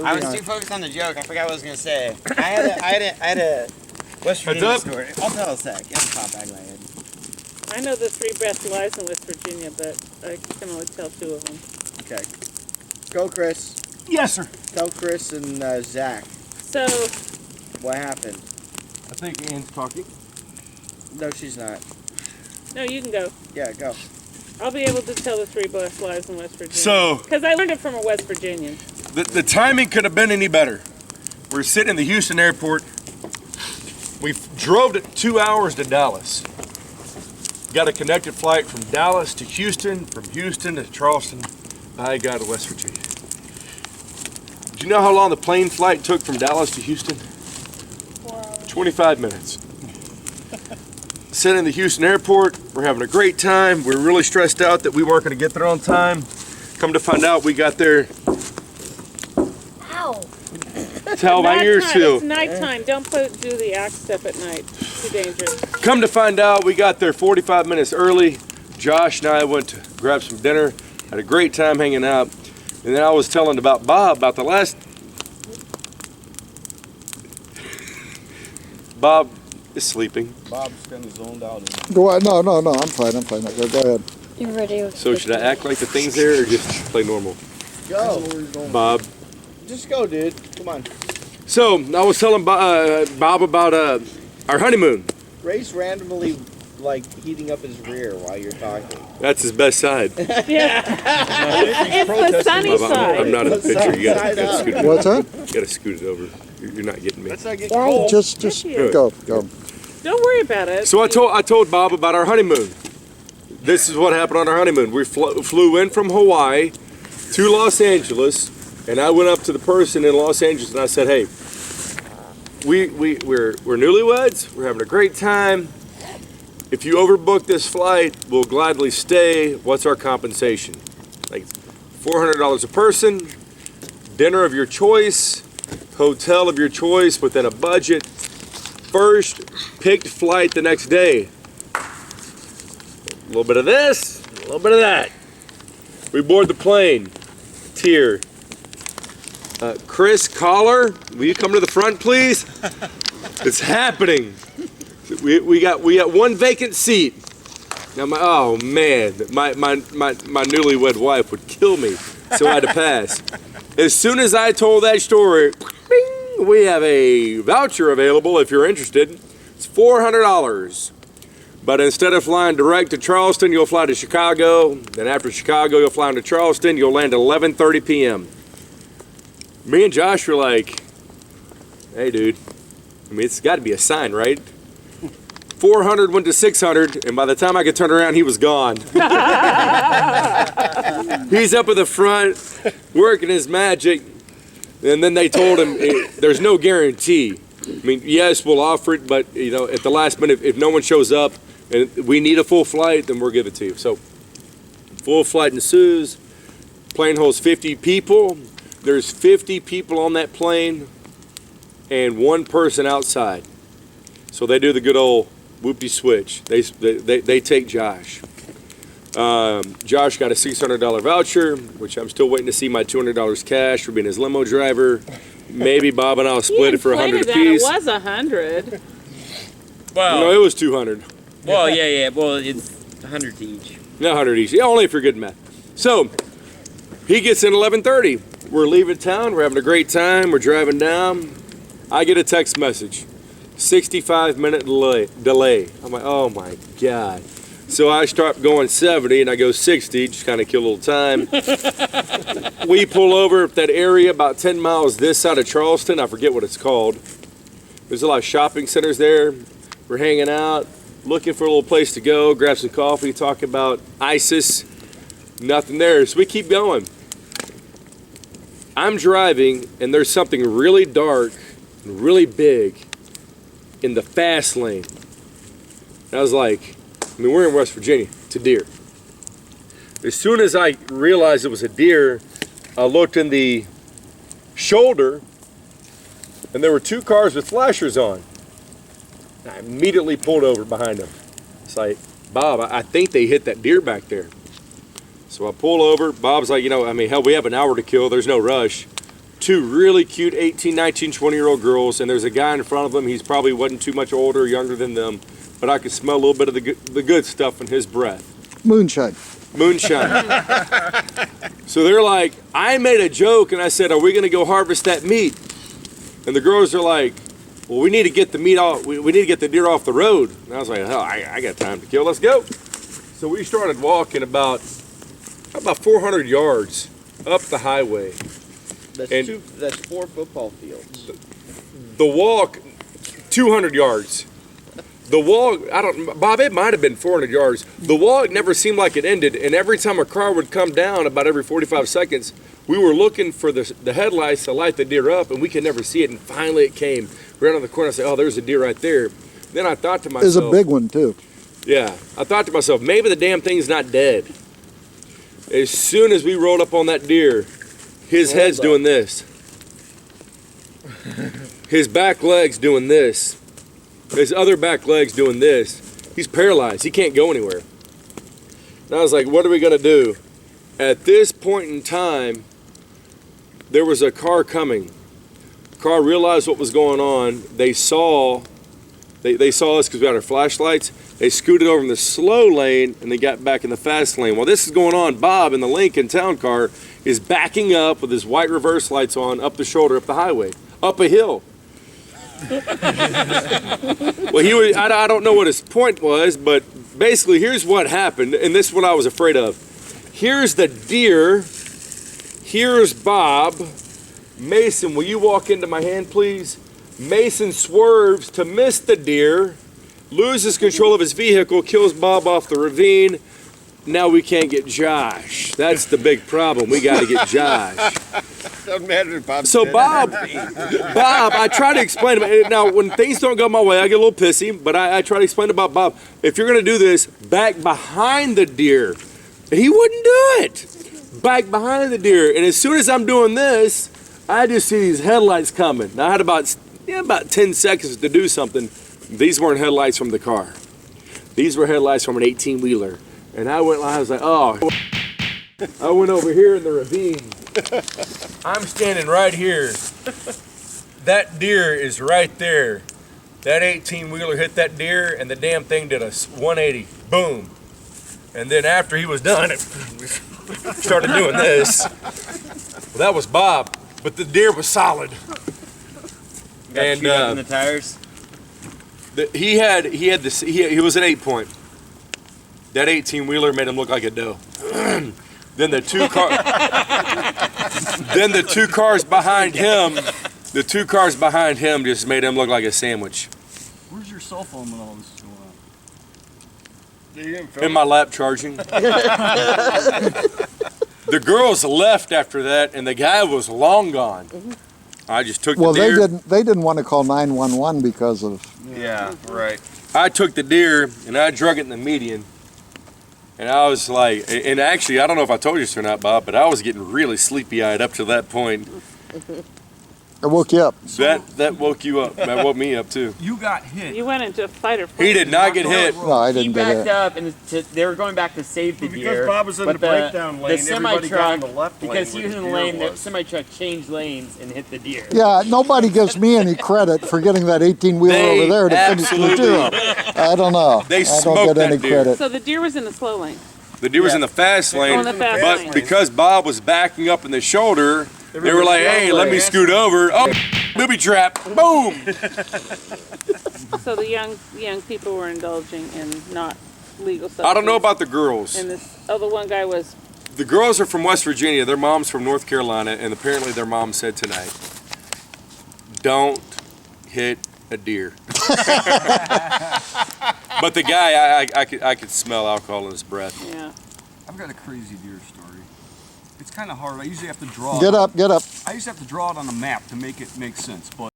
I was too focused on the joke. I forgot what I was gonna say. I had a West Virginia story. I'll tell a sec. It's pop back in my head. I know the 3 best lives in West Virginia, but I can only tell 2 of them. Okay. Go, Kris. Yes, sir. Tell Kris and Zach. So, what happened? I think Ann's talking. No, she's not. no, you can go. Yeah, go. I'll be able to tell the 3 best lives in West Virginia. So, because I learned it from a West Virginian. the timing could have been any better. We're sitting in the Houston airport. We drove 2 hours to Dallas. Got a connected flight from Dallas to Houston, from Houston to Charleston. I got to West Virginia. Do you know how long the plane flight took from Dallas to Houston? 4 hours. 25 minutes. Sitting in the Houston airport, we're having a great time. We're really stressed out that we weren't going to get there on time. Come to find out, we got there. Ow! Tell my ears too. It's nighttime. Don't do the axe stuff at night. It's too dangerous. Come to find out, we got there 45 minutes early. Josh and I went to grab some dinner. Had a great time hanging out. And then I was telling about Bob about the last... Bob is sleeping. Bob's kind of zoned out. No, I'm fine. Go ahead. You ready? So should I act like the thing's there or just play normal? Go. Bob. Just go, dude. Come on. So I was telling Bob about our honeymoon. Ray's randomly, like, heating up his rear while you're talking. That's his best side. Yeah. It's the sunny Bob, side. I'm not in the picture. You gotta scoot it over. What's that? You gotta scoot it over. You're not getting me. Let's not get cold. Just go. Don't worry about it. So I told Bob about our honeymoon. This is what happened on our honeymoon. We flew in from Hawaii to Los Angeles, and I went up to the person in Los Angeles and I said, "Hey, we're newlyweds. We're having a great time. If you overbook this flight, we'll gladly stay. What's our compensation? Like $400 a person, dinner of your choice, hotel of your choice within a budget. First picked flight the next day. A little bit of this, a little bit of that. We board the plane. Tier. Kris, caller, will you come to the front, please? It's happening. We got one vacant seat. Now oh man, my newlywed wife would kill me, so I had to pass. As soon as I told that story, bing, we have a voucher available if you're interested. It's $400. But instead of flying direct to Charleston, you'll fly to Chicago. Then after Chicago, you'll fly into Charleston. You'll land at 11:30 p.m. Me and Josh were like, hey, dude, I mean, it's got to be a sign, right? 400 went to 600, and by the time I could turn around, he was gone. He's up at the front, working his magic, and then they told him, there's no guarantee. I mean, yes, we'll offer it, but, you know, at the last minute, if no one shows up and we need a full flight, then we'll give it to you. So, full flight ensues. Plane holds 50 people. There's 50 people on that plane and one person outside. So they do the good old whoopty switch. They take Josh. Josh got a $600 voucher, which I'm still waiting to see my $200 cash for being his limo driver. Maybe Bob and I'll split it for $100 apiece. It was 100. Well, No, it was 200. well, yeah. Well, it's 100 to each. No, 100 each. Yeah, only if you're good at math. So he gets in 11:30. We're leaving town. We're having a great time. We're driving down. I get a text message. 65-minute delay. I'm like, oh my God. So I start going 70 and I go 60, just kind of kill a little time. We pull over at that area about 10 miles this side of Charleston. I forget what it's called. There's a lot of shopping centers there. We're hanging out, looking for a little place to go, grab some coffee, talk about ISIS. Nothing there, so we keep going. I'm driving and there's something really dark and really big in the fast lane. And I was like, I mean, we're in West Virginia. It's a deer. As soon as I realized it was a deer, I looked in the shoulder and there were 2 cars with flashers on. And I immediately pulled over behind them. It's like, Bob, I think they hit that deer back there. So I pull over. Bob's like, you know, I mean, hell, we have an hour to kill. There's no rush. two really cute 18, 19, 20-year-old girls, and there's a guy in front of them. He's probably wasn't too much older or younger than them, but I could smell a little bit of the good stuff in his breath. Moonshine. Moonshine. So they're like, I made a joke and I said, are we going to go harvest that meat? And the girls are like, well, we need to get the meat off. We need to get the deer off the road. And I was like, hell, I got time to kill. Let's go. So we started walking about 400 yards up the highway. That's 4 football fields. The walk, 200 yards. The walk, Bob, it might have been 400 yards. The walk never seemed like it ended, and every time a car would come down, about every 45 seconds, we were looking for the headlights to light the deer up, and we could never see it, and finally it came. Right on the corner, I said, oh, there's a deer right there. Then I thought to myself... There's a big one, too. Yeah, I thought to myself, maybe the damn thing's not dead. As soon as we rolled up on that deer, his head's doing this. His back leg's doing this. His other back leg's doing this. He's paralyzed. He can't go anywhere. And I was like, what are we going to do? At this point in time, there was a car coming. The car realized what was going on. They saw us because we had our flashlights. They scooted over in the slow lane and they got back in the fast lane. While this is going on, Bob in the Lincoln town car is backing up with his white reverse lights on up the shoulder, up the highway, up a hill. Well, I don't know what his point was, but basically here's what happened, and this is what I was afraid of. Here's the deer. Here's Bob. Mason, will you walk into my hand, please? Mason swerves to miss the deer, loses control of his vehicle, kills Bob off the ravine. Now we can't get Josh. That's the big problem. We got to get Josh. Doesn't matter if Bob's So dead. Bob, I try to explain to him. Now, when things don't go my way, I get a little pissy, but I try to explain about Bob. If you're going to do this, back behind the deer. And he wouldn't do it. Back behind the deer. And as soon as I'm doing this, I just see these headlights coming. Now, I had about 10 seconds to do something. These weren't headlights from the car. These were headlights from an 18-wheeler. And I was like, oh. I went over here in the ravine. I'm standing right here. That deer is right there. That 18-wheeler hit that deer, and the damn thing did a 180. Boom. And then after he was done, it started doing this. Well, that was Bob, but the deer was solid. Got chewed up in the tires. He was an 8-point. That 18-wheeler made him look like a doe. Then the two cars behind him just made him look like a sandwich. Where's your cell phone when all this is going on? In my lap charging. The girls left after that, and the guy was long gone. I just took the deer. They didn't want to call 911 because of... Yeah, right. I took the deer, and I drug it in the median. And I was like, and actually, I don't know if I told you this or not, Bob, but I was getting really sleepy-eyed up to that point. I woke you up. That woke you up. That woke me up, too. You got hit. You went into a fight or flight. He did not get hit. No, I He didn't get backed it. up, and they were going back to save the deer. Because Bob was in but the breakdown lane, the everybody got in semi-truck, the left lane because he where was the in the deer lane, the was. semi-truck changed lanes and hit the deer. Yeah, nobody gives me any credit for getting that 18-wheeler They over there to finish the deer. I don't know. They I don't smoked get any that deer. credit. So the deer was in the slow lane. The deer was in the fast lane, in the fast but lane. because Bob was backing up in the shoulder, they were like, hey, let me scoot over. Oh, booby trap. Boom. So the young people were indulging in not legal substances. I don't know about the girls. And the one guy was. The girls are from West Virginia. Their mom's from North Carolina, and apparently their mom said tonight, don't hit a deer. But the guy, I could smell alcohol in his breath. Yeah. I've got a crazy deer story. It's kind of hard. I usually have to draw. Get up, get up. I used to have to draw it on a map to make it make sense, but